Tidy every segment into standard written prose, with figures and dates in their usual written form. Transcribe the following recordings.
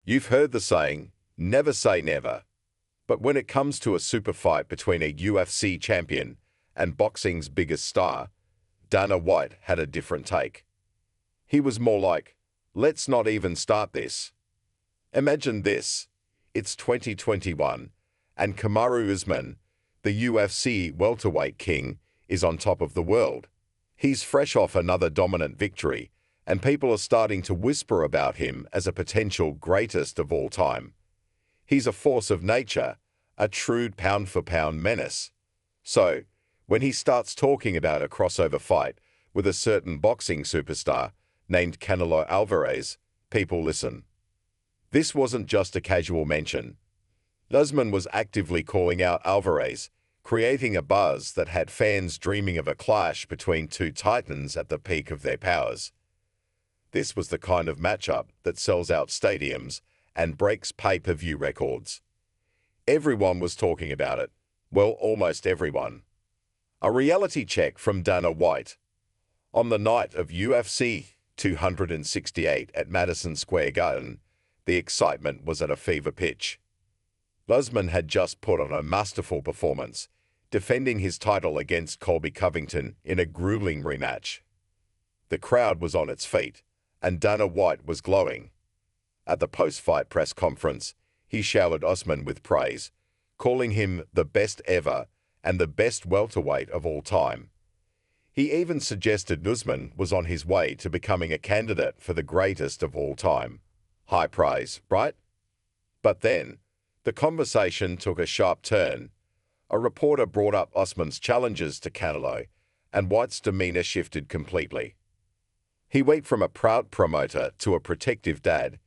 You've heard the saying, never say never. But when it comes to a super fight between a UFC champion and boxing's biggest star, Dana White had a different take. He was more like, let's not even start this. Imagine this. It's 2021, and Kamaru Usman, the UFC welterweight king, is on top of the world. He's fresh off another dominant victory, and people are starting to whisper about him as a potential greatest of all time. He's a force of nature, a true pound-for-pound menace. So, when he starts talking about a crossover fight with a certain boxing superstar named Canelo Alvarez, people listen. This wasn't just a casual mention. Usman was actively calling out Alvarez, creating a buzz that had fans dreaming of a clash between two titans at the peak of their powers. This was the kind of matchup that sells out stadiums and breaks pay-per-view records. Everyone was talking about it. Well, almost everyone. A reality check from Dana White. On the night of UFC 268 at Madison Square Garden, the excitement was at a fever pitch. Usman had just put on a masterful performance, defending his title against Colby Covington in a grueling rematch. The crowd was on its feet, and Dana White was glowing. At the post-fight press conference, he showered Usman with praise, calling him the best ever and the best welterweight of all time. He even suggested Usman was on his way to becoming a candidate for the greatest of all time. High praise, right? But then, the conversation took a sharp turn. A reporter brought up Usman's challenges to Canelo, and White's demeanor shifted completely. He went from a proud promoter to a protective dad,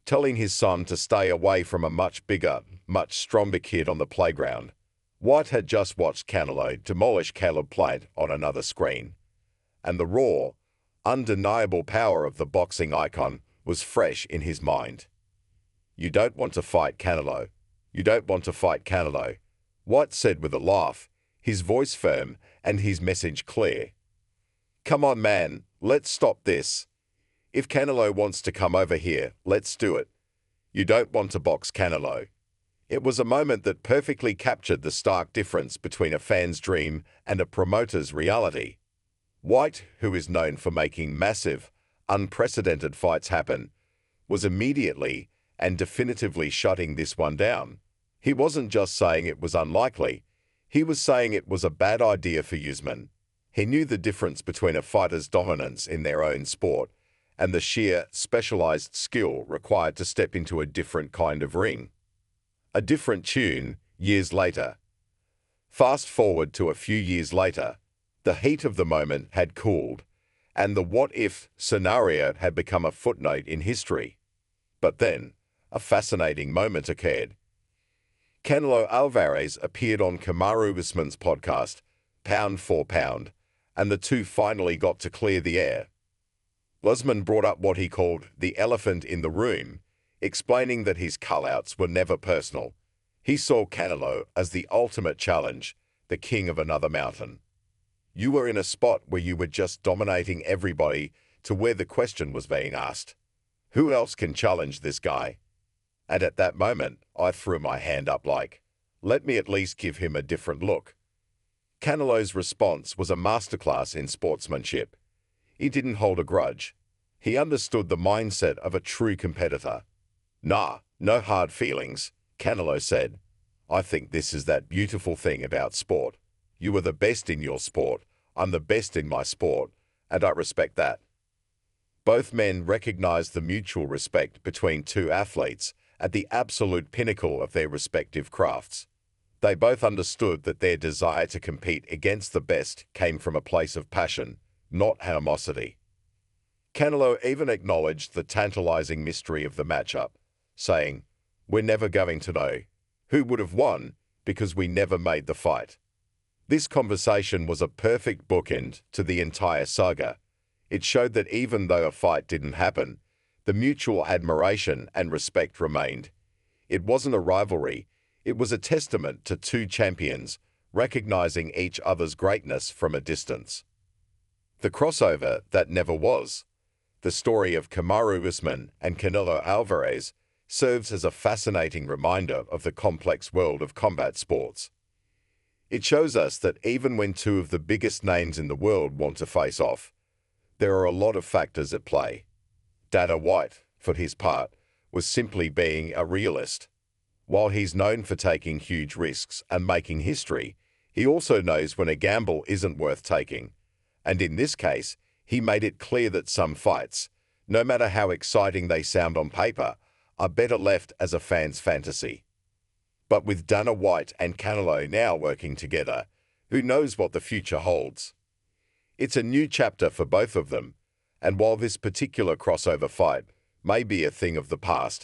telling his son to stay away from a much bigger, much stronger kid on the playground. White had just watched Canelo demolish Caleb Plant on another screen, and the raw, undeniable power of the boxing icon was fresh in his mind. You don't want to fight Canelo. You don't want to fight Canelo, White said with a laugh, his voice firm and his message clear. Come on, man, let's stop this. If Canelo wants to come over here, let's do it. You don't want to box Canelo. It was a moment that perfectly captured the stark difference between a fan's dream and a promoter's reality. White, who is known for making massive, unprecedented fights happen, was immediately and definitively shutting this one down. He wasn't just saying it was unlikely, he was saying it was a bad idea for Usman. He knew the difference between a fighter's dominance in their own sport and the sheer, specialized skill required to step into a different kind of ring. A different tune, years later. Fast forward to a few years later, the heat of the moment had cooled, and the what-if scenario had become a footnote in history. But then, a fascinating moment occurred. Canelo Alvarez appeared on Kamaru Usman's podcast, Pound for Pound, and the two finally got to clear the air. Usman brought up what he called the elephant in the room, explaining that his call-outs were never personal. He saw Canelo as the ultimate challenge, the king of another mountain. You were in a spot where you were just dominating everybody to where the question was being asked. Who else can challenge this guy? And at that moment, I threw my hand up like, let me at least give him a different look. Canelo's response was a masterclass in sportsmanship. He didn't hold a grudge. He understood the mindset of a true competitor. Nah, no hard feelings, Canelo said. I think this is that beautiful thing about sport. You are the best in your sport, I'm the best in my sport, and I respect that. Both men recognized the mutual respect between two athletes at the absolute pinnacle of their respective crafts. They both understood that their desire to compete against the best came from a place of passion, not animosity. Canelo even acknowledged the tantalizing mystery of the matchup, saying, "We're never going to know who would have won because we never made the fight." This conversation was a perfect bookend to the entire saga. It showed that even though a fight didn't happen, the mutual admiration and respect remained. It wasn't a rivalry, it was a testament to two champions recognizing each other's greatness from a distance. The crossover that never was. The story of Kamaru Usman and Canelo Alvarez serves as a fascinating reminder of the complex world of combat sports. It shows us that even when two of the biggest names in the world want to face off, there are a lot of factors at play. Dana White, for his part, was simply being a realist. While he's known for taking huge risks and making history, he also knows when a gamble isn't worth taking. And in this case, he made it clear that some fights, no matter how exciting they sound on paper, are better left as a fan's fantasy. But with Dana White and Canelo now working together, who knows what the future holds? It's a new chapter for both of them, and while this particular crossover fight may be a thing of the past,